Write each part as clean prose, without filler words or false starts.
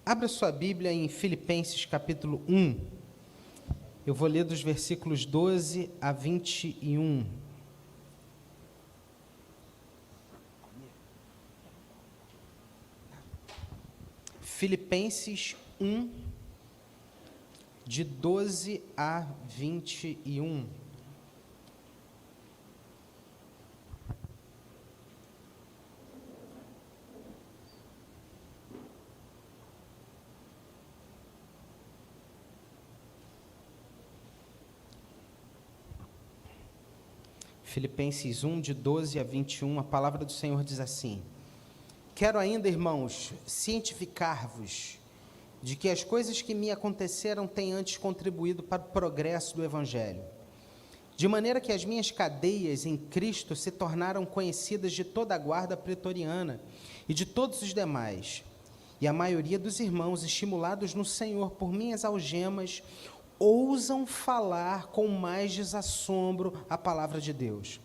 Abra sua Bíblia em Filipenses capítulo 1. Eu vou ler dos versículos 12 a 21. Filipenses 1, de 12 a 21. Filipenses 1, de 12 a 21, a palavra do Senhor diz assim: Quero ainda, irmãos, cientificar-vos de que as coisas que me aconteceram têm antes contribuído para o progresso do Evangelho, de maneira que as minhas cadeias em Cristo se tornaram conhecidas de toda a guarda pretoriana e de todos os demais, e a maioria dos irmãos, estimulados no Senhor por minhas algemas, ousam falar com mais desassombro a palavra de Deus.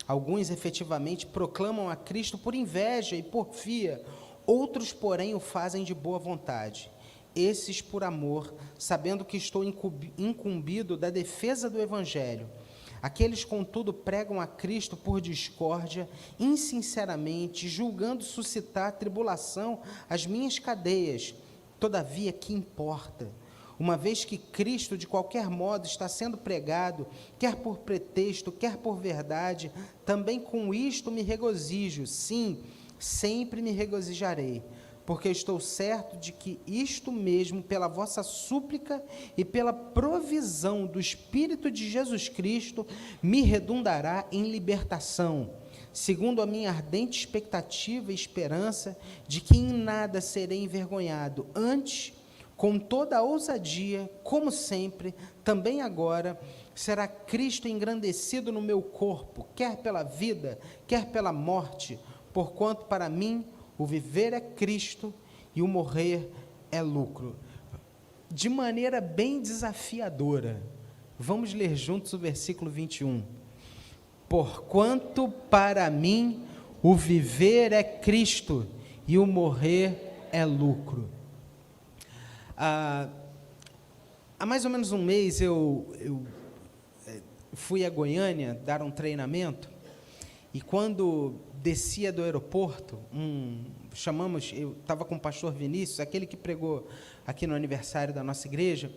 Alguns efetivamente proclamam a Cristo por inveja e porfia, outros, porém, o fazem de boa vontade. Esses por amor, sabendo que estou incumbido da defesa do Evangelho. Aqueles, contudo, pregam a Cristo por discórdia, insinceramente, julgando suscitar tribulação às minhas cadeias. Todavia, que importa? Uma vez que Cristo, de qualquer modo, está sendo pregado, quer por pretexto, quer por verdade, também com isto me regozijo, sim, sempre me regozijarei, porque estou certo de que isto mesmo, pela vossa súplica e pela provisão do Espírito de Jesus Cristo, me redundará em libertação, segundo a minha ardente expectativa e esperança de que em nada serei envergonhado, antes, com toda a ousadia, como sempre, também agora, será Cristo engrandecido no meu corpo, quer pela vida, quer pela morte, porquanto para mim o viver é Cristo e o morrer é lucro. De maneira bem desafiadora, vamos ler juntos o versículo 21. Porquanto para mim o viver é Cristo e o morrer é lucro. Há mais ou menos um mês eu fui a Goiânia dar um treinamento, e quando descia do aeroporto, eu estava com o pastor Vinícius, aquele que pregou aqui no aniversário da nossa igreja,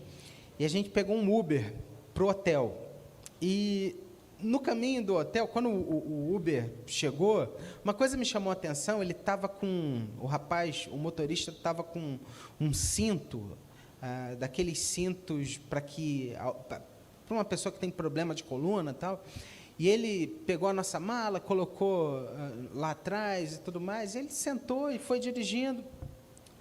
e a gente pegou um Uber para o hotel. E no caminho do hotel, quando o Uber chegou, uma coisa me chamou a atenção, o motorista estava com um cinto, daqueles cintos para uma pessoa que tem problema de coluna e tal, e ele pegou a nossa mala, colocou lá atrás e tudo mais, e ele sentou e foi dirigindo.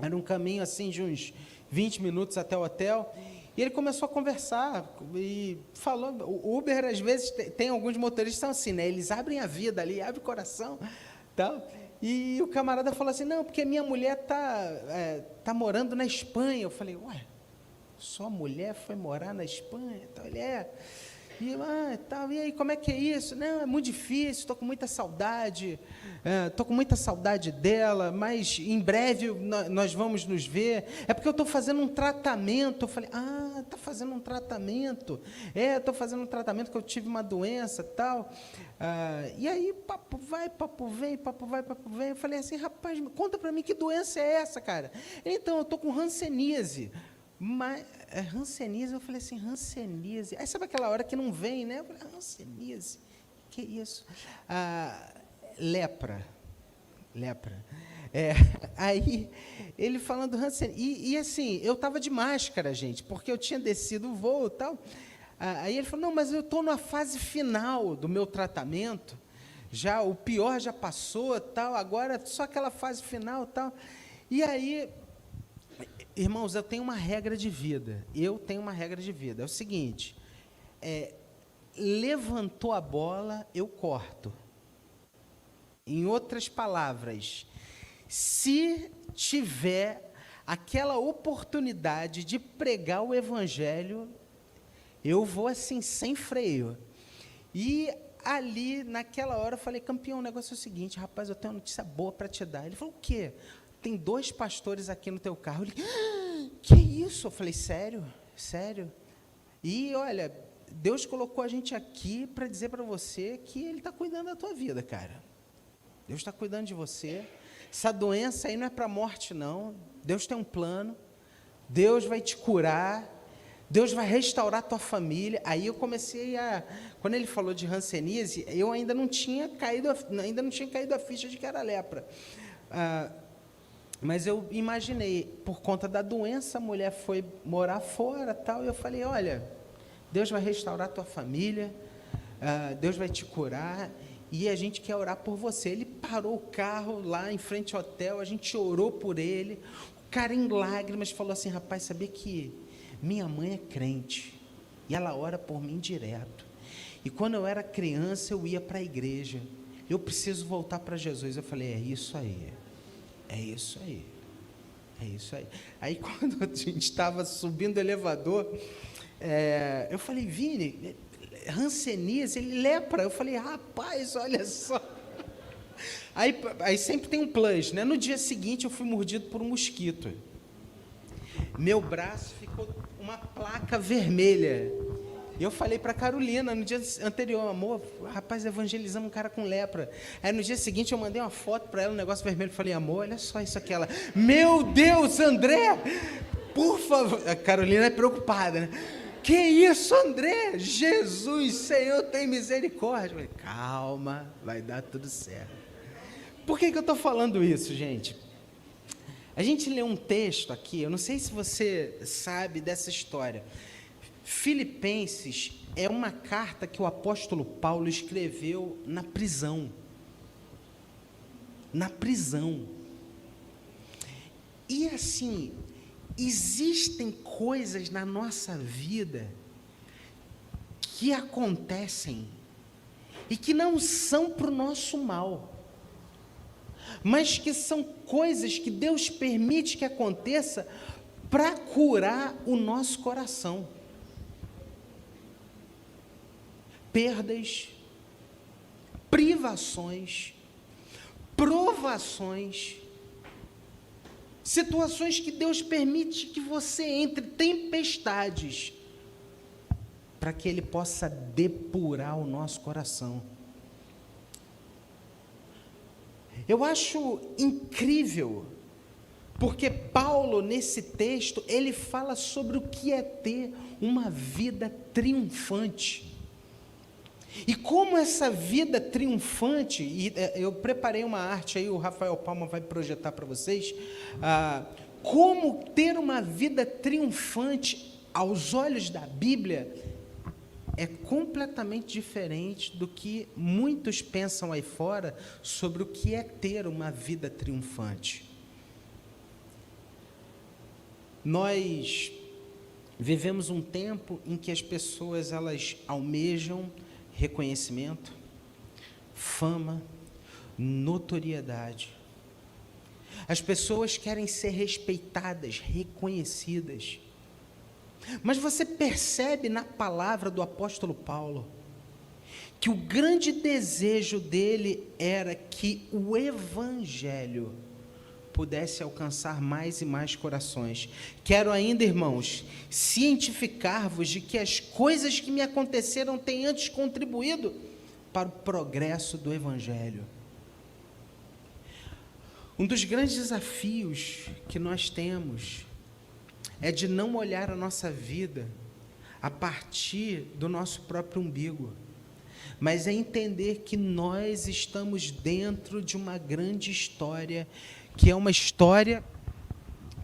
Era um caminho assim de uns 20 minutos até o hotel, e ele começou a conversar, e falou, o Uber, às vezes, tem alguns motoristas que são assim, né? Eles abrem a vida ali, abrem o coração, tal, e o camarada falou assim, não, porque minha mulher tá morando na Espanha. Eu falei, ué, sua mulher foi morar na Espanha? Então, ele tal, e aí, como é que é isso? Não, é muito difícil, estou com muita saudade, dela, mas em breve nós vamos nos ver, é porque eu estou fazendo um tratamento. Eu falei, está fazendo um tratamento? Estou fazendo um tratamento que eu tive uma doença, tal, e aí, papo vai, papo vem, eu falei assim, rapaz, conta para mim, que doença é essa, cara? Então, eu estou com hanseníase. Mas, hanseníase, eu falei assim, hanseníase, aí sabe aquela hora que não vem, né? Eu falei, hanseníase, que isso? Lepra, aí ele falando hanseníase, e assim, eu estava de máscara, gente, porque eu tinha descido o voo e tal, aí ele falou, não, mas eu estou na fase final do meu tratamento, já, o pior já passou, tal, agora só aquela fase final, tal, e aí, irmãos, eu tenho uma regra de vida, é o seguinte, levantou a bola, eu corto. Em outras palavras, se tiver aquela oportunidade de pregar o Evangelho, eu vou assim, sem freio. E ali, naquela hora, eu falei, campeão, o negócio é o seguinte, rapaz, eu tenho uma notícia boa para te dar. Ele falou, o quê? tem 2 pastores aqui no teu carro. Ele, que isso? Eu falei, sério? Sério? E olha, Deus colocou a gente aqui para dizer para você que Ele está cuidando da tua vida, cara. Deus está cuidando de você. Essa doença aí não é para a morte, não. Deus tem um plano. Deus vai te curar. Deus vai restaurar a tua família. Aí eu comecei quando ele falou de hanseníase, eu ainda não tinha caído a ficha de que era lepra. Mas eu imaginei, por conta da doença, a mulher foi morar fora, tal, e eu falei, olha, Deus vai restaurar a tua família, Deus vai te curar, e a gente quer orar por você. Ele parou o carro lá em frente ao hotel, a gente orou por ele, o cara em lágrimas falou assim, rapaz, sabia que minha mãe é crente, e ela ora por mim direto, e quando eu era criança, eu ia para a igreja, eu preciso voltar para Jesus. Eu falei, é isso aí. É isso aí. Aí quando a gente estava subindo o elevador, eu falei, Vini, hanseníase, ele lepra. Eu falei, rapaz, olha só. Aí sempre tem um plus, né? No dia seguinte eu fui mordido por um mosquito. Meu braço ficou uma placa vermelha. E eu falei para a Carolina no dia anterior, amor, rapaz, evangelizamos um cara com lepra. Aí no dia seguinte eu mandei uma foto para ela, um negócio vermelho, falei, amor, olha só isso aqui. Ela, meu Deus, André, por favor. A Carolina é preocupada, né? Que isso, André? Jesus, Senhor, tem misericórdia. Eu falei, calma, vai dar tudo certo. Por que eu estou falando isso, gente? A gente lê um texto aqui, eu não sei se você sabe dessa história. Filipenses é uma carta que o apóstolo Paulo escreveu na prisão. Na prisão. E assim, existem coisas na nossa vida que acontecem e que não são para o nosso mal, mas que são coisas que Deus permite que aconteça para curar o nosso coração. Perdas, privações, provações, situações que Deus permite que você entre, tempestades, para que Ele possa depurar o nosso coração. Eu acho incrível, porque Paulo, nesse texto, ele fala sobre o que é ter uma vida triunfante. E como essa vida triunfante, e eu preparei uma arte aí, o Rafael Palma vai projetar para vocês, como ter uma vida triunfante aos olhos da Bíblia é completamente diferente do que muitos pensam aí fora sobre o que é ter uma vida triunfante. Nós vivemos um tempo em que as pessoas elas almejam reconhecimento, fama, notoriedade. As pessoas querem ser respeitadas, reconhecidas. Mas você percebe na palavra do apóstolo Paulo que o grande desejo dele era que o evangelho pudesse alcançar mais e mais corações. Quero ainda, irmãos, cientificar-vos de que as coisas que me aconteceram têm antes contribuído para o progresso do evangelho. Um dos grandes desafios que nós temos é de não olhar a nossa vida a partir do nosso próprio umbigo, mas é entender que nós estamos dentro de uma grande história, que é uma história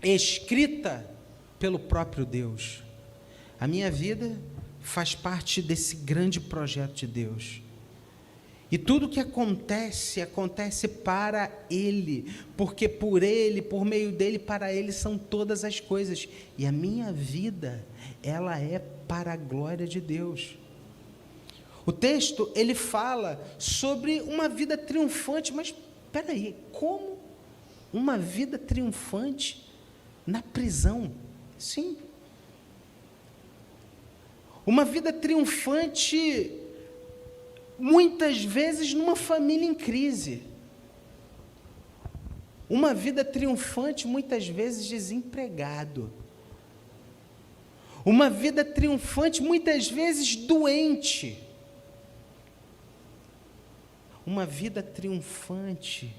escrita pelo próprio Deus. A minha vida faz parte desse grande projeto de Deus. E tudo que acontece, acontece para Ele, porque por Ele, por meio dEle, para Ele são todas as coisas. E a minha vida, ela é para a glória de Deus. O texto, ele fala sobre uma vida triunfante, mas espera aí, como uma vida triunfante na prisão? Sim. Uma vida triunfante, muitas vezes, numa família em crise. Uma vida triunfante, muitas vezes desempregado. Uma vida triunfante, muitas vezes doente. Uma vida triunfante,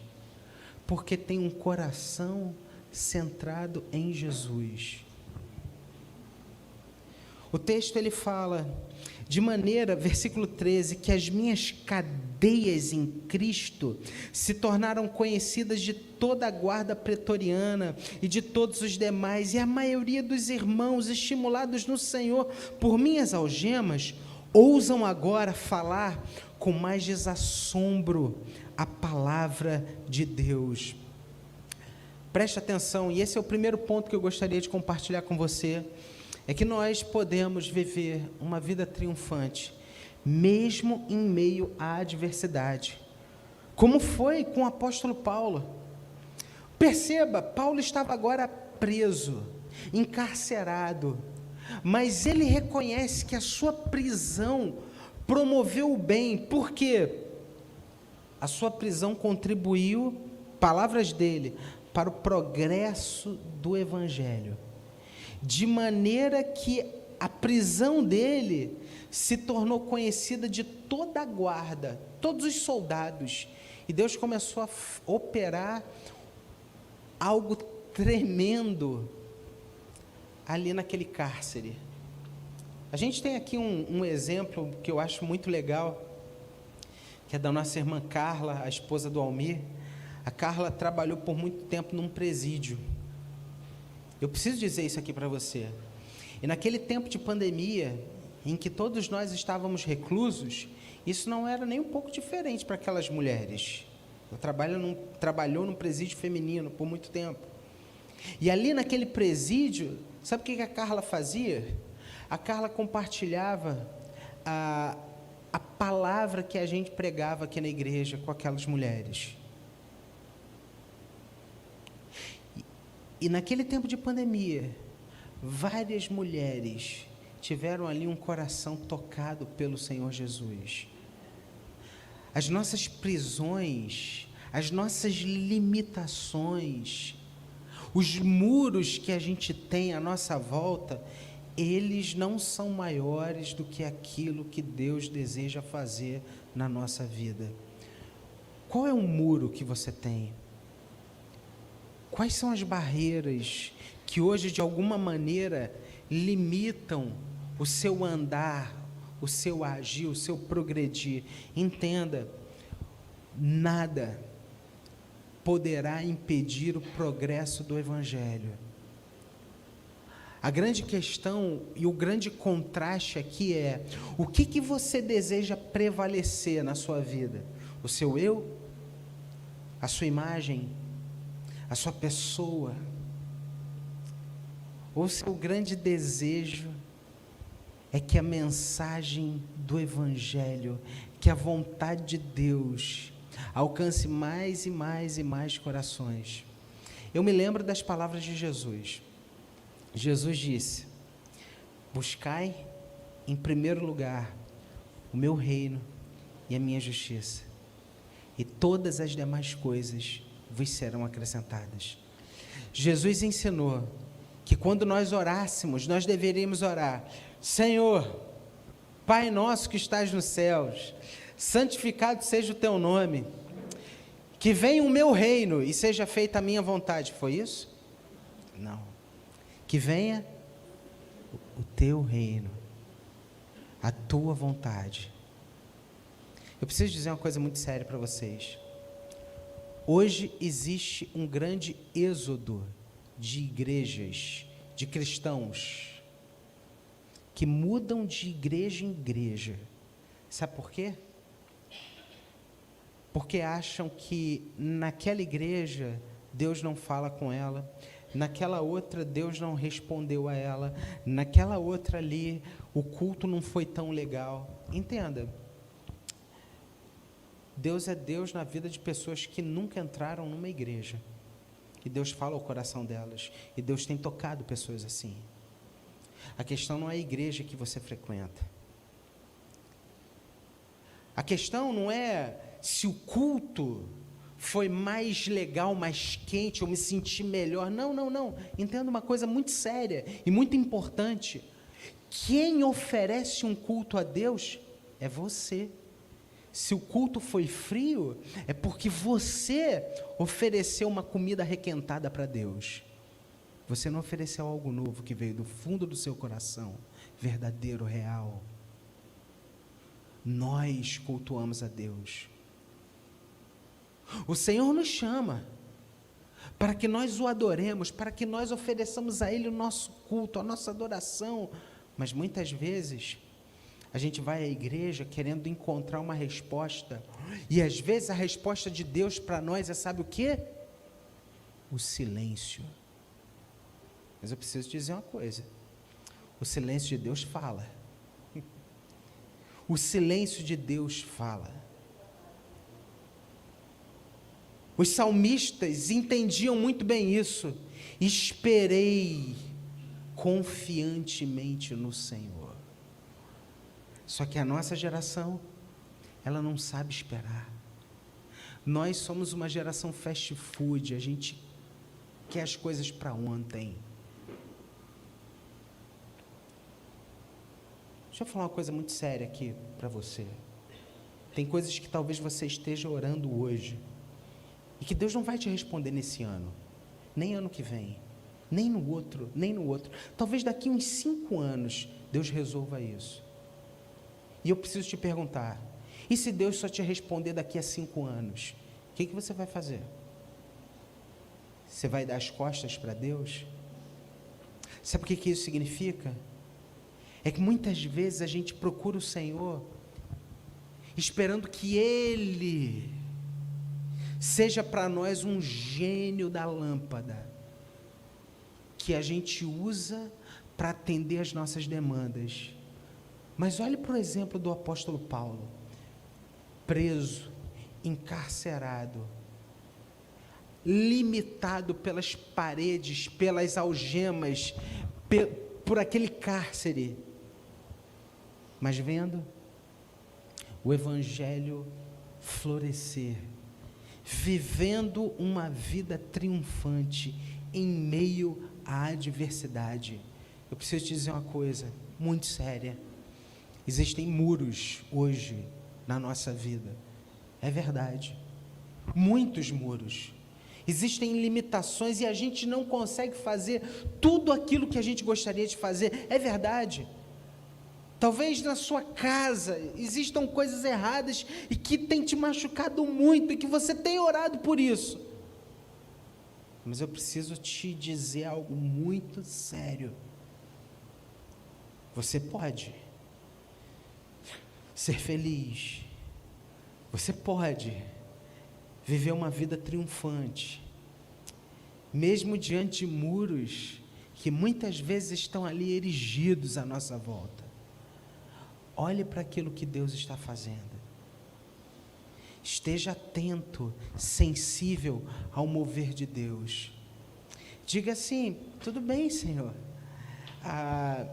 porque tem um coração centrado em Jesus. O texto ele fala, de maneira, versículo 13, que as minhas cadeias em Cristo se tornaram conhecidas de toda a guarda pretoriana e de todos os demais, e a maioria dos irmãos, estimulados no Senhor por minhas algemas, ousam agora falar com mais desassombro a palavra de Deus. Preste atenção, e esse é o primeiro ponto que eu gostaria de compartilhar com você, é que nós podemos viver uma vida triunfante, mesmo em meio à adversidade, como foi com o apóstolo Paulo. Perceba, Paulo estava agora preso, encarcerado, mas ele reconhece que a sua prisão promoveu o bem, porque a sua prisão contribuiu, palavras dele, para o progresso do Evangelho, de maneira que a prisão dele se tornou conhecida de toda a guarda, todos os soldados, e Deus começou a operar algo tremendo ali naquele cárcere. A gente tem aqui um exemplo que eu acho muito legal, que é da nossa irmã Carla, a esposa do Almir. A Carla trabalhou por muito tempo num presídio. Eu preciso dizer isso aqui para você. E naquele tempo de pandemia, em que todos nós estávamos reclusos, isso não era nem um pouco diferente para aquelas mulheres. Trabalhou num presídio feminino por muito tempo. E ali naquele presídio, sabe o que a Carla fazia? A Carla compartilhava a palavra que a gente pregava aqui na igreja com aquelas mulheres. E naquele tempo de pandemia, várias mulheres tiveram ali um coração tocado pelo Senhor Jesus. As nossas prisões, as nossas limitações, os muros que a gente tem à nossa volta, eles não são maiores do que aquilo que Deus deseja fazer na nossa vida. Qual é o muro que você tem? Quais são as barreiras que hoje, de alguma maneira, limitam o seu andar, o seu agir, o seu progredir? Entenda, nada poderá impedir o progresso do Evangelho. A grande questão e o grande contraste aqui é: o que você deseja prevalecer na sua vida? O seu eu? A sua imagem? A sua pessoa? Ou o seu grande desejo é que a mensagem do Evangelho, que a vontade de Deus alcance mais e mais e mais corações? Eu me lembro das palavras de Jesus. Jesus disse: buscai em primeiro lugar o meu reino e a minha justiça, e todas as demais coisas vos serão acrescentadas. Jesus ensinou que quando nós orássemos, nós deveríamos orar: Senhor, Pai nosso que estás nos céus, santificado seja o teu nome, que venha o meu reino e seja feita a minha vontade. Foi isso? Não. Que venha o teu reino, a tua vontade. Eu preciso dizer uma coisa muito séria para vocês. Hoje existe um grande êxodo de igrejas, de cristãos, que mudam de igreja em igreja. Sabe por quê? Porque acham que naquela igreja Deus não fala com ela, naquela outra Deus não respondeu a ela, naquela outra ali o culto não foi tão legal. Entenda, Deus é Deus na vida de pessoas que nunca entraram numa igreja, e Deus fala ao coração delas, e Deus tem tocado pessoas assim. A questão não é a igreja que você frequenta, a questão não é se o culto foi mais legal, mais quente, eu me senti melhor. Não, não, não. Entenda uma coisa muito séria e muito importante. Quem oferece um culto a Deus é você. Se o culto foi frio, é porque você ofereceu uma comida requentada para Deus. Você não ofereceu algo novo que veio do fundo do seu coração, verdadeiro, real. Nós cultuamos a Deus. O Senhor nos chama para que nós o adoremos, para que nós ofereçamos a Ele o nosso culto, a nossa adoração. Mas muitas vezes a gente vai à igreja querendo encontrar uma resposta, e às vezes a resposta de Deus para nós é, sabe o quê? O silêncio. Mas eu preciso dizer uma coisa: o silêncio de Deus fala. O silêncio de Deus fala. Os salmistas entendiam muito bem isso. Esperei confiantemente no Senhor. Só que a nossa geração, ela não sabe esperar. Nós somos uma geração fast food, a gente quer as coisas para ontem. Deixa eu falar uma coisa muito séria aqui para você. Tem coisas que talvez você esteja orando hoje, e que Deus não vai te responder nesse ano, nem ano que vem, nem no outro, nem no outro. Talvez daqui uns 5 anos, Deus resolva isso. E eu preciso te perguntar, e se Deus só te responder daqui a 5 anos, o que você vai fazer? Você vai dar as costas para Deus? Sabe o que isso significa? É que muitas vezes a gente procura o Senhor, esperando que Ele seja para nós um gênio da lâmpada, que a gente usa para atender as nossas demandas. Mas olhe para o exemplo do apóstolo Paulo, preso, encarcerado, limitado pelas paredes, pelas algemas, por aquele cárcere, mas vendo o evangelho florescer, vivendo uma vida triunfante em meio à adversidade. Eu preciso te dizer uma coisa muito séria: existem muros hoje na nossa vida, é verdade, muitos muros. Existem limitações e a gente não consegue fazer tudo aquilo que a gente gostaria de fazer, é verdade. Talvez na sua casa existam coisas erradas e que tem te machucado muito e que você tem orado por isso. Mas eu preciso te dizer algo muito sério. Você pode ser feliz, você pode viver uma vida triunfante, mesmo diante de muros que muitas vezes estão ali erigidos à nossa volta. Olhe para aquilo que Deus está fazendo. Esteja atento, sensível ao mover de Deus. Diga assim: tudo bem, Senhor,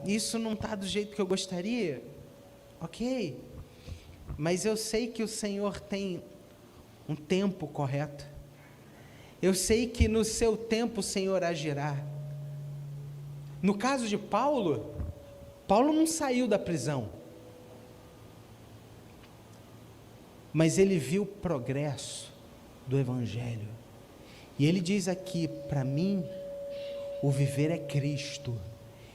isso não está do jeito que eu gostaria, ok, mas eu sei que o Senhor tem um tempo correto, eu sei que no seu tempo o Senhor agirá. No caso de Paulo, Paulo não saiu da prisão, mas ele viu o progresso do Evangelho, e ele diz aqui: para mim, o viver é Cristo,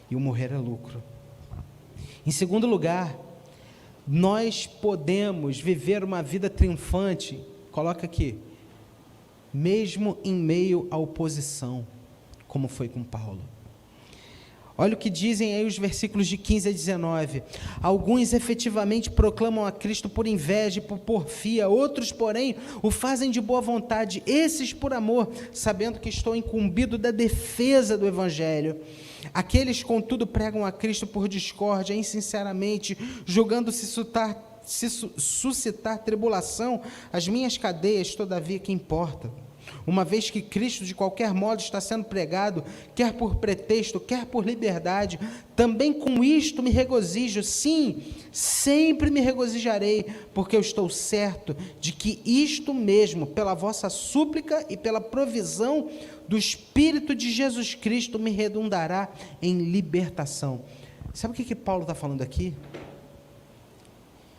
e o morrer é lucro. Em segundo lugar, nós podemos viver uma vida triunfante, coloca aqui, mesmo em meio à oposição, como foi com Paulo. Olha o que dizem aí os versículos de 15 a 19. Alguns efetivamente proclamam a Cristo por inveja e por porfia, outros, porém, o fazem de boa vontade, esses por amor, sabendo que estou incumbido da defesa do Evangelho. Aqueles, contudo, pregam a Cristo por discórdia, insinceramente, julgando se suscitar tribulação, as minhas cadeias, todavia, que importa? uma vez que Cristo de qualquer modo está sendo pregado, quer por pretexto, quer por liberdade, também com isto me regozijo, sim, sempre me regozijarei, porque eu estou certo de que isto mesmo, pela vossa súplica e pela provisão do Espírito de Jesus Cristo, me redundará em libertação. Sabe o que Paulo está falando aqui?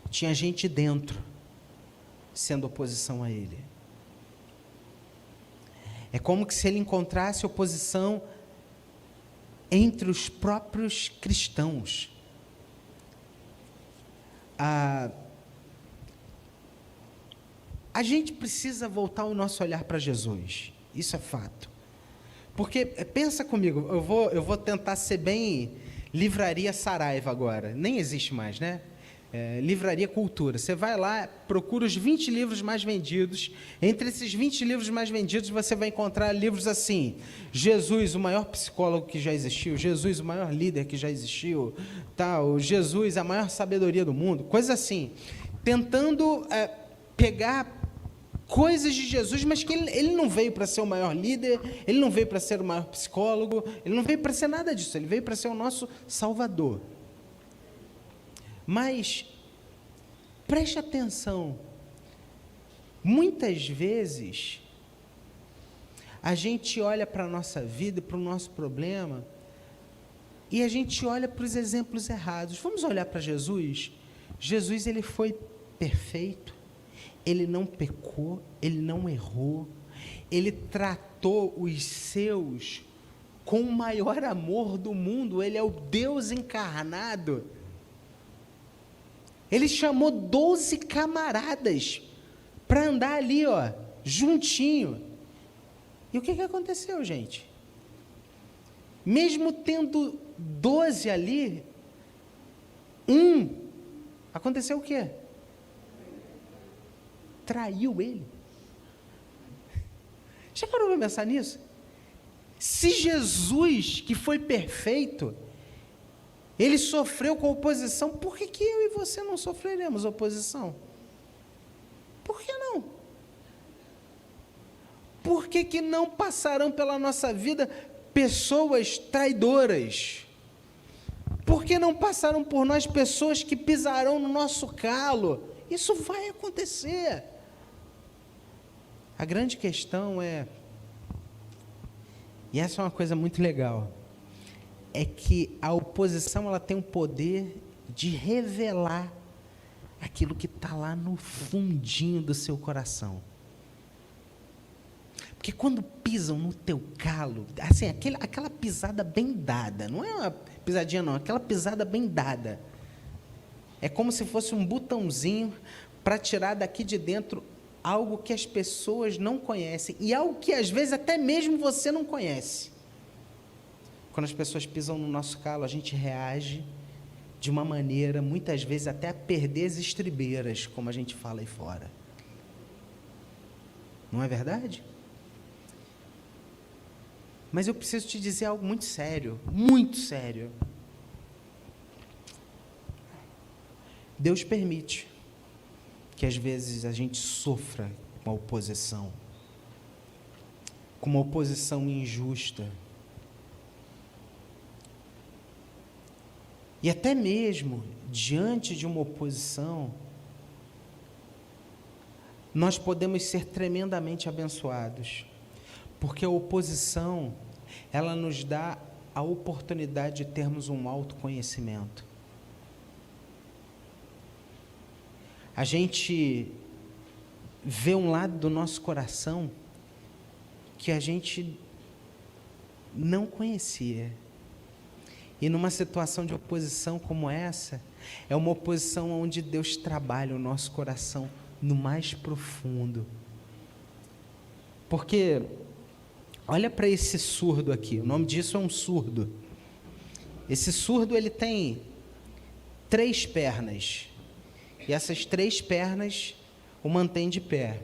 Tinha gente dentro, sendo oposição a ele. É como se ele encontrasse oposição entre os próprios cristãos. A gente precisa voltar o nosso olhar para Jesus, isso é fato. Porque, pensa comigo, eu vou tentar ser bem Livraria Saraiva agora, nem existe mais, né? Livraria Cultura, você vai lá, procura os 20 livros mais vendidos, entre esses 20 livros mais vendidos você vai encontrar livros assim, Jesus, o maior psicólogo que já existiu, Jesus, o maior líder que já existiu, tal, Jesus, a maior sabedoria do mundo, coisa assim, tentando pegar coisas de Jesus, mas que ele não veio para ser o maior líder, ele não veio para ser o maior psicólogo, ele não veio para ser nada disso, ele veio para ser o nosso Salvador. Mas, preste atenção, muitas vezes, a gente olha para a nossa vida e para o nosso problema, e a gente olha para os exemplos errados. Vamos olhar para Jesus? Jesus, ele foi perfeito, ele não pecou, ele não errou, ele tratou os seus com o maior amor do mundo, ele é o Deus encarnado. Ele chamou 12 camaradas para andar ali, ó, juntinho. E o que aconteceu, gente? Mesmo tendo 12 ali, aconteceu o quê? Traiu ele. Já parou para pensar nisso? Se Jesus, que foi perfeito, ele sofreu com oposição, por que eu e você não sofreremos oposição? Por que não? Por que não passarão pela nossa vida pessoas traidoras? Por que não passaram por nós pessoas que pisarão no nosso calo? Isso vai acontecer. A grande questão e essa é uma coisa muito legal, é que a oposição ela tem o poder de revelar aquilo que está lá no fundinho do seu coração. Porque quando pisam no teu calo, assim, aquela pisada bem dada, não é uma pisadinha não, aquela pisada bem dada, é como se fosse um botãozinho para tirar daqui de dentro algo que as pessoas não conhecem, e algo que às vezes até mesmo você não conhece. Quando as pessoas pisam no nosso calo, a gente reage de uma maneira, muitas vezes até a perder as estribeiras, como a gente fala aí fora. Não é verdade? Mas eu preciso te dizer algo muito sério, muito sério. Deus permite que às vezes a gente sofra com a oposição, com uma oposição injusta. E até mesmo diante de uma oposição, nós podemos ser tremendamente abençoados, porque a oposição, ela nos dá a oportunidade de termos um autoconhecimento. A gente vê um lado do nosso coração que a gente não conhecia. E numa situação de oposição como essa, é uma oposição onde Deus trabalha o nosso coração no mais profundo. Porque, olha para esse surdo aqui, o nome disso é um surdo. Esse surdo, ele tem 3 pernas, e essas 3 pernas o mantêm de pé.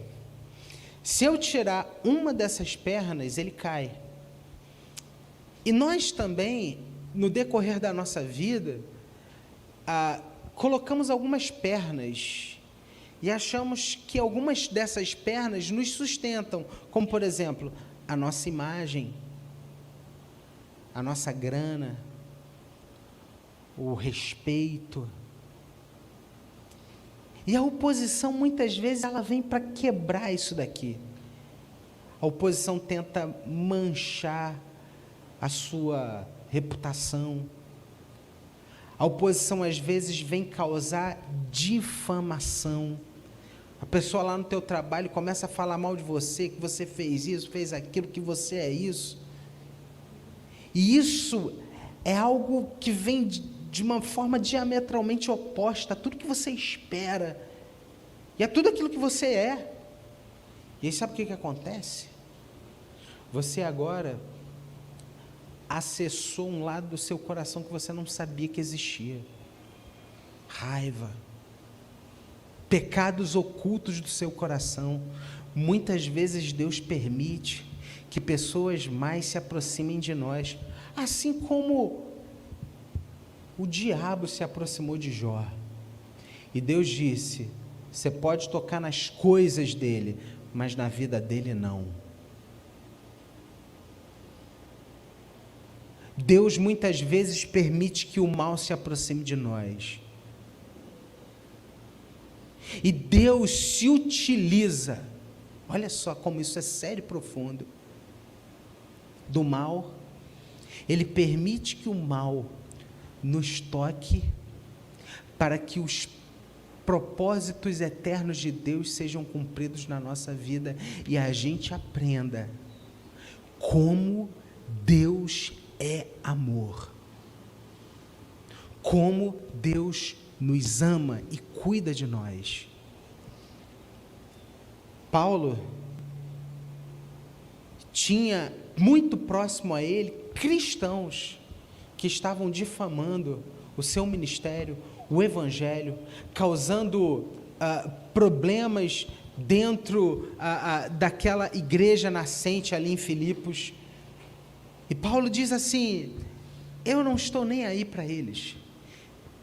Se eu tirar uma dessas pernas, ele cai. E nós também, no decorrer da nossa vida, colocamos algumas pernas e achamos que algumas dessas pernas nos sustentam, como por exemplo, a nossa imagem, a nossa grana, o respeito. E a oposição muitas vezes ela vem para quebrar isso daqui. A oposição tenta manchar a sua reputação. A oposição às vezes vem causar difamação. A pessoa lá no teu trabalho começa a falar mal de você, que você fez isso, fez aquilo, que você é isso. E isso é algo que vem de uma forma diametralmente oposta a tudo que você espera e a tudo aquilo que você é. E aí sabe o que acontece? Você agora acessou um lado do seu coração que você não sabia que existia. Raiva, pecados ocultos do seu coração. Muitas vezes Deus permite que pessoas mais se aproximem de nós, assim como o diabo se aproximou de Jó. E Deus disse: você pode tocar nas coisas dele, mas na vida dele não. Deus muitas vezes permite que o mal se aproxime de nós. E Deus se utiliza, olha só como isso é sério e profundo, do mal. Ele permite que o mal nos toque para que os propósitos eternos de Deus sejam cumpridos na nossa vida e a gente aprenda como Deus é amor, como Deus nos ama e cuida de nós. Paulo tinha muito próximo a ele cristãos que estavam difamando o seu ministério, o evangelho, causando problemas dentro daquela igreja nascente ali em Filipos. E Paulo diz assim: eu não estou nem aí para eles,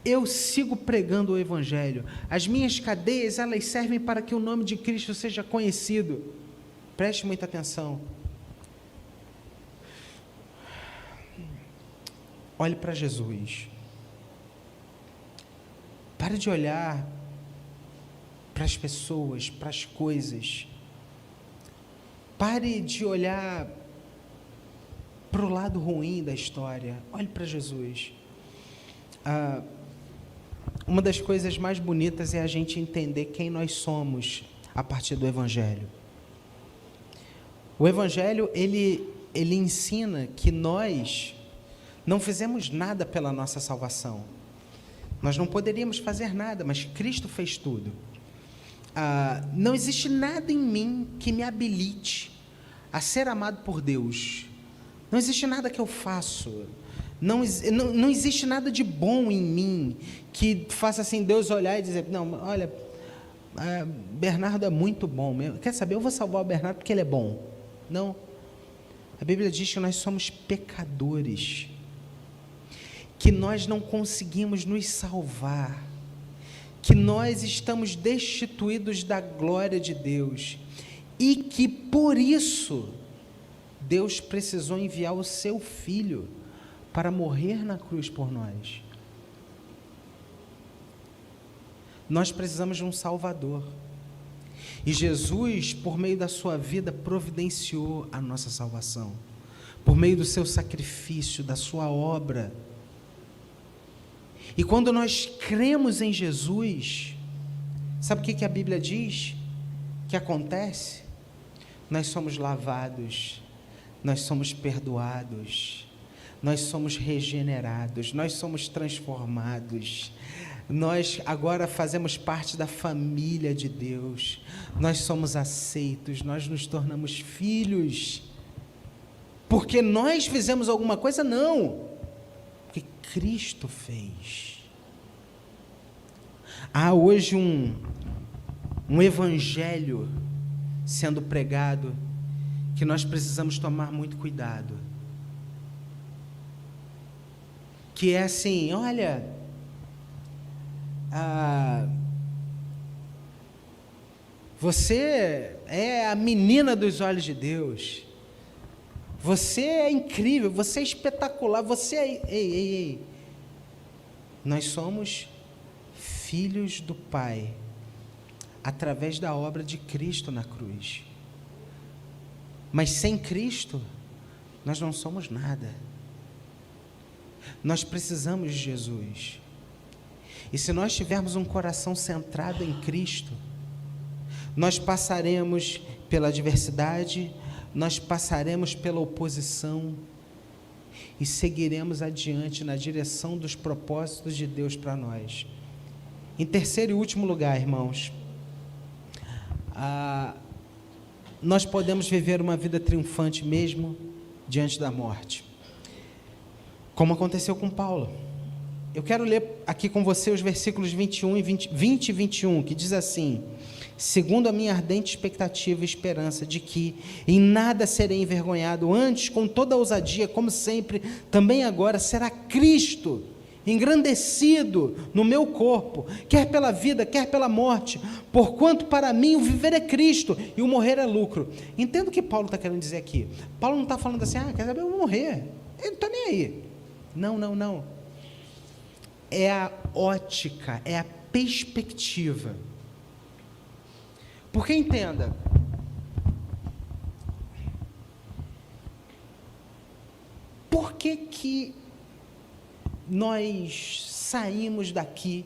eu sigo pregando o evangelho, as minhas cadeias elas servem para que o nome de Cristo seja conhecido. Preste muita atenção, olhe para Jesus, pare de olhar para as pessoas, para as coisas, pare de olhar para o lado ruim da história, olhe para Jesus. Uma das coisas mais bonitas é a gente entender quem nós somos a partir do Evangelho. O Evangelho, ele ensina que nós não fizemos nada pela nossa salvação. Nós não poderíamos fazer nada, mas Cristo fez tudo. Não existe nada em mim que me habilite a ser amado por Deus. Não existe nada que eu faço, não existe nada de bom em mim que faça assim Deus olhar e dizer: não, olha, Bernardo é muito bom, quer saber, eu vou salvar o Bernardo porque ele é bom. Não, a Bíblia diz que nós somos pecadores, que nós não conseguimos nos salvar, que nós estamos destituídos da glória de Deus e que por isso Deus precisou enviar o seu Filho para morrer na cruz por nós. Nós precisamos de um Salvador. E Jesus, por meio da sua vida, providenciou a nossa salvação. Por meio do seu sacrifício, da sua obra. E quando nós cremos em Jesus, sabe o que a Bíblia diz que acontece? Nós somos lavados, nós somos perdoados, nós somos regenerados, nós somos transformados, nós agora fazemos parte da família de Deus, nós somos aceitos, nós nos tornamos filhos, porque nós fizemos alguma coisa? Não, porque Cristo fez. Há hoje um evangelho sendo pregado, que nós precisamos tomar muito cuidado, que é assim: olha, Você é a menina dos olhos de Deus. Você é incrível, você é espetacular, você é... Ei. Nós somos filhos do Pai, através da obra de Cristo na cruz. Mas sem Cristo, nós não somos nada. Nós precisamos de Jesus. E se nós tivermos um coração centrado em Cristo, nós passaremos pela adversidade, nós passaremos pela oposição e seguiremos adiante na direção dos propósitos de Deus para nós. Em terceiro e último lugar, irmãos, nós podemos viver uma vida triunfante mesmo diante da morte, como aconteceu com Paulo. Eu quero ler aqui com você os versículos 20 e 21, que diz assim: segundo a minha ardente expectativa e esperança de que em nada serei envergonhado, antes com toda ousadia, como sempre, também agora será Cristo engrandecido no meu corpo, quer pela vida, quer pela morte, porquanto para mim o viver é Cristo e o morrer é lucro. Entenda o que Paulo está querendo dizer aqui. Paulo não está falando assim, quer saber, eu vou morrer, ele não está nem aí. Não. É a ótica, é a perspectiva. Porque entenda, por que nós saímos daqui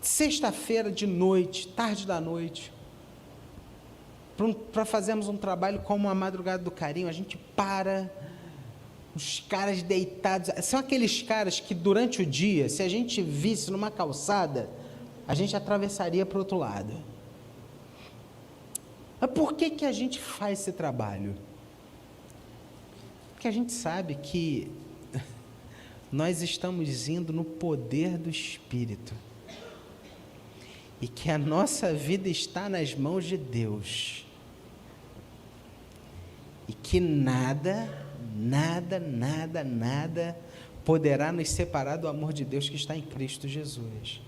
sexta-feira de noite, tarde da noite, para fazermos um trabalho como a Madrugada do Carinho? A gente para, os caras deitados, são aqueles caras que durante o dia, se a gente visse numa calçada, a gente atravessaria para o outro lado. Mas por que a gente faz esse trabalho? Porque a gente sabe que nós estamos indo no poder do Espírito e que a nossa vida está nas mãos de Deus e que nada poderá nos separar do amor de Deus que está em Cristo Jesus.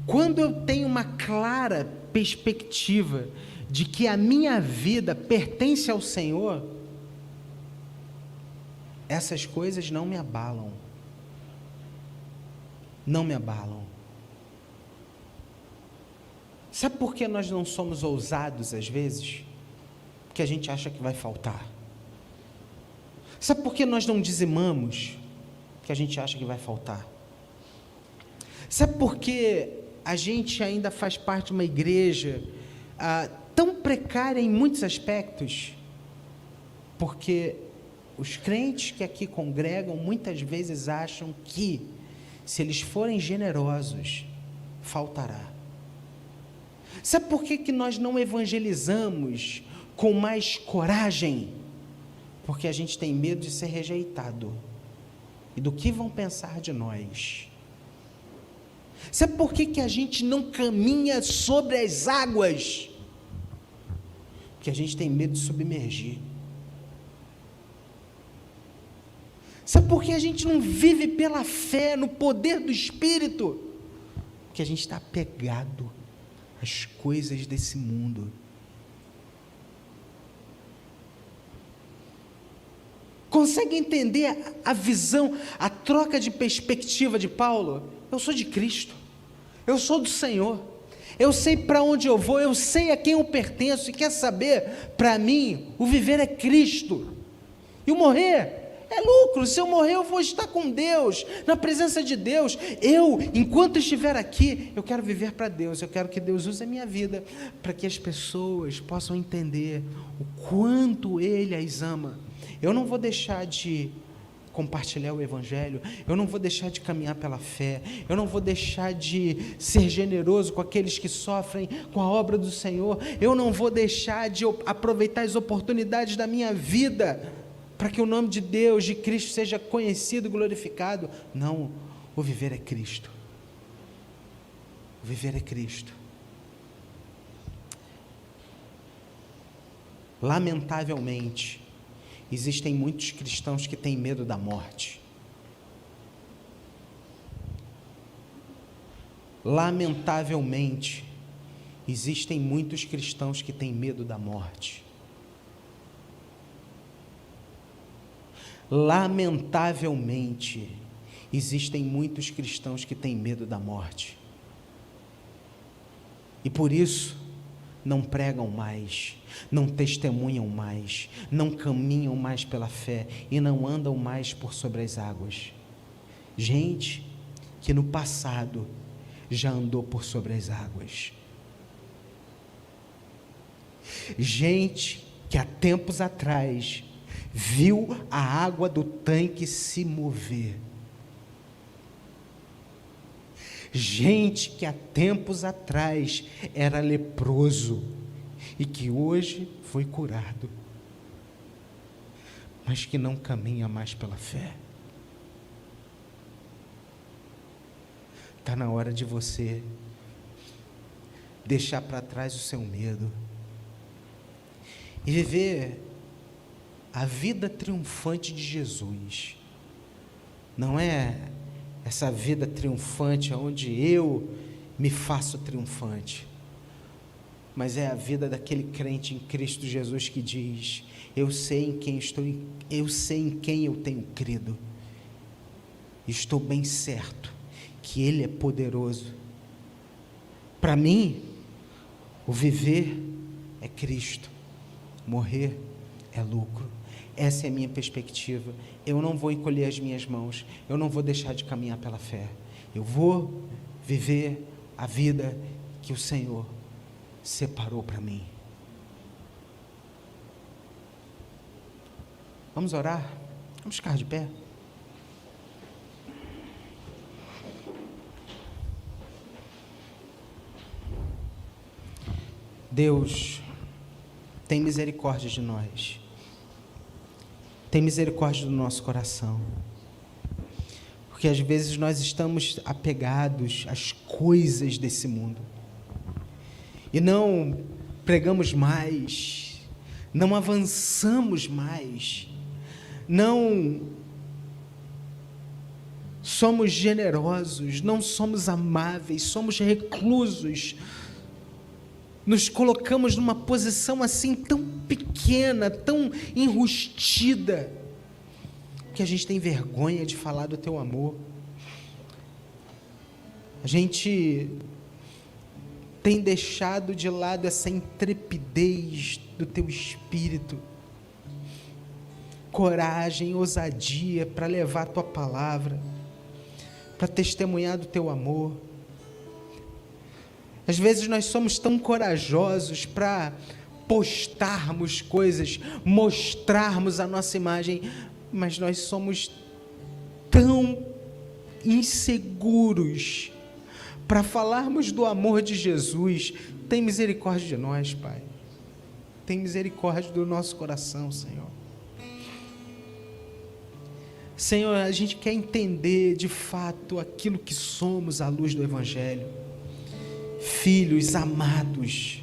Quando eu tenho uma clara perspectiva de que a minha vida pertence ao Senhor, essas coisas não me abalam. Não me abalam. Sabe por que nós não somos ousados às vezes? Porque a gente acha que vai faltar. Sabe por que nós não dizimamos? Porque a gente acha que vai faltar. Sabe por que a gente ainda faz parte de uma igreja tão precária em muitos aspectos? Porque os crentes que aqui congregam muitas vezes acham que, se eles forem generosos, faltará. Sabe por que nós não evangelizamos com mais coragem? Porque a gente tem medo de ser rejeitado e do que vão pensar de nós. Sabe por que a gente não caminha sobre as águas? Porque a gente tem medo de submergir. Sabe por que a gente não vive pela fé, no poder do Espírito? Porque a gente está apegado às coisas desse mundo. Consegue entender a visão, a troca de perspectiva de Paulo? Eu sou de Cristo, eu sou do Senhor, eu sei para onde eu vou, eu sei a quem eu pertenço, e quer saber, para mim, o viver é Cristo, e o morrer é lucro. Se eu morrer, eu vou estar com Deus, na presença de Deus. Enquanto estiver aqui, eu quero viver para Deus, eu quero que Deus use a minha vida, para que as pessoas possam entender o quanto Ele as ama. Eu não vou deixar de compartilhar o Evangelho, eu não vou deixar de caminhar pela fé, eu não vou deixar de ser generoso com aqueles que sofrem com a obra do Senhor, eu não vou deixar de aproveitar as oportunidades da minha vida, para que o nome de Deus, de Cristo, seja conhecido e glorificado. Não, o viver é Cristo. O viver é Cristo. Lamentavelmente, existem muitos cristãos que têm medo da morte. Lamentavelmente, existem muitos cristãos que têm medo da morte. Lamentavelmente, existem muitos cristãos que têm medo da morte. E por isso, não pregam mais, não testemunham mais, não caminham mais pela fé e não andam mais por sobre as águas. Gente que no passado já andou por sobre as águas. Gente que há tempos atrás viu a água do tanque se mover. Gente que há tempos atrás era leproso e que hoje foi curado, mas que não caminha mais pela fé. Está na hora de você deixar para trás o seu medo e viver a vida triunfante de Jesus. Não é essa vida triunfante onde eu me faço triunfante, mas é a vida daquele crente em Cristo Jesus que diz: eu sei em quem eu tenho crido, estou bem certo que Ele é poderoso. Para mim, o viver é Cristo, morrer é lucro. Essa é a minha perspectiva. Eu não vou encolher as minhas mãos, eu não vou deixar de caminhar pela fé, eu vou viver a vida que o Senhor separou para mim. Vamos orar? Vamos ficar de pé? Deus, tem misericórdia de nós. Tem misericórdia do nosso coração. Porque às vezes nós estamos apegados às coisas desse mundo. E não pregamos mais, não avançamos mais, não somos generosos, não somos amáveis, somos reclusos. Nos colocamos numa posição assim tão pequena, tão enrustida, que a gente tem vergonha de falar do teu amor. A gente tem deixado de lado essa intrepidez do teu espírito, coragem, ousadia para levar a tua palavra, para testemunhar do teu amor. Às vezes nós somos tão corajosos para postarmos coisas, mostrarmos a nossa imagem, mas nós somos tão inseguros para falarmos do amor de Jesus. Tem misericórdia de nós, Pai. Tem misericórdia do nosso coração, Senhor. Senhor, a gente quer entender de fato aquilo que somos à luz do Evangelho. Filhos amados,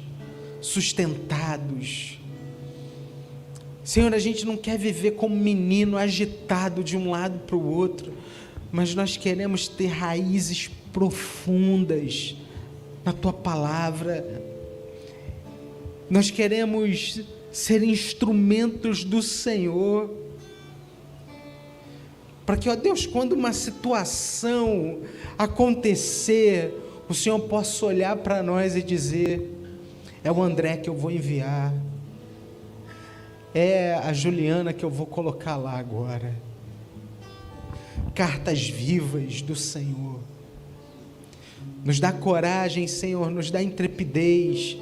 sustentados. Senhor, a gente não quer viver como menino agitado de um lado para o outro, mas nós queremos ter raízes profundas na Tua Palavra. Nós queremos ser instrumentos do Senhor, para que, ó Deus, quando uma situação acontecer, o Senhor possa olhar para nós e dizer: é o André que eu vou enviar, é a Juliana que eu vou colocar lá agora. Cartas vivas do Senhor. Nos dá coragem, Senhor, nos dá intrepidez,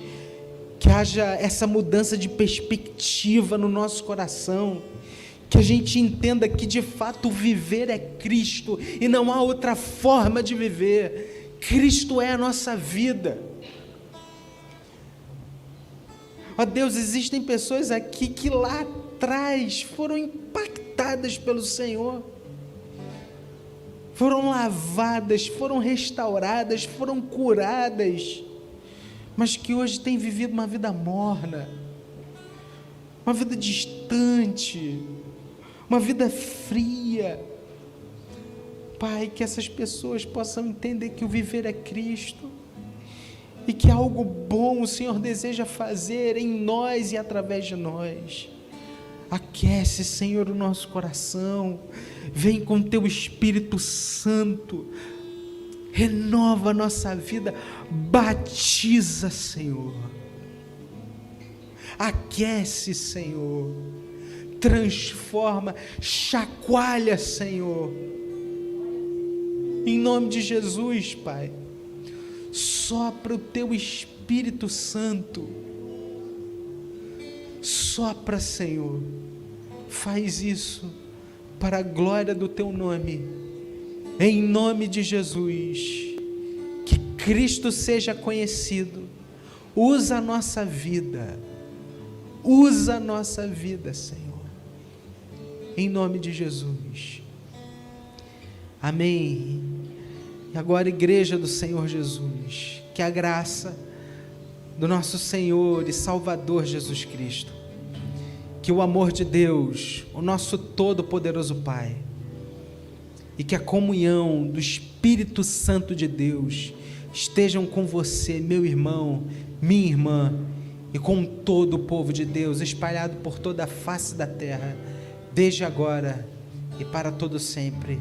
que haja essa mudança de perspectiva no nosso coração, que a gente entenda que de fato viver é Cristo e não há outra forma de viver. Cristo é a nossa vida. Ó Deus, existem pessoas aqui que lá atrás foram impactadas pelo Senhor, foram lavadas, foram restauradas, foram curadas, mas que hoje têm vivido uma vida morna, uma vida distante, uma vida fria, Pai, que essas pessoas possam entender que o viver é Cristo e que algo bom o Senhor deseja fazer em nós e através de nós. Aquece, Senhor, o nosso coração, vem com teu Espírito Santo, renova a nossa vida, batiza, Senhor, aquece, Senhor, transforma, chacoalha, Senhor, em nome de Jesus, Pai. Sopra o teu Espírito Santo, sopra, Senhor, faz isso para a glória do teu nome, em nome de Jesus. Que Cristo seja conhecido. Usa a nossa vida, Senhor, em nome de Jesus. Amém. E agora, igreja do Senhor Jesus, que a graça do nosso Senhor e Salvador Jesus Cristo, que o amor de Deus, o nosso todo-poderoso Pai, e que a comunhão do Espírito Santo de Deus estejam com você, meu irmão, minha irmã, e com todo o povo de Deus espalhado por toda a face da terra, desde agora e para todo sempre.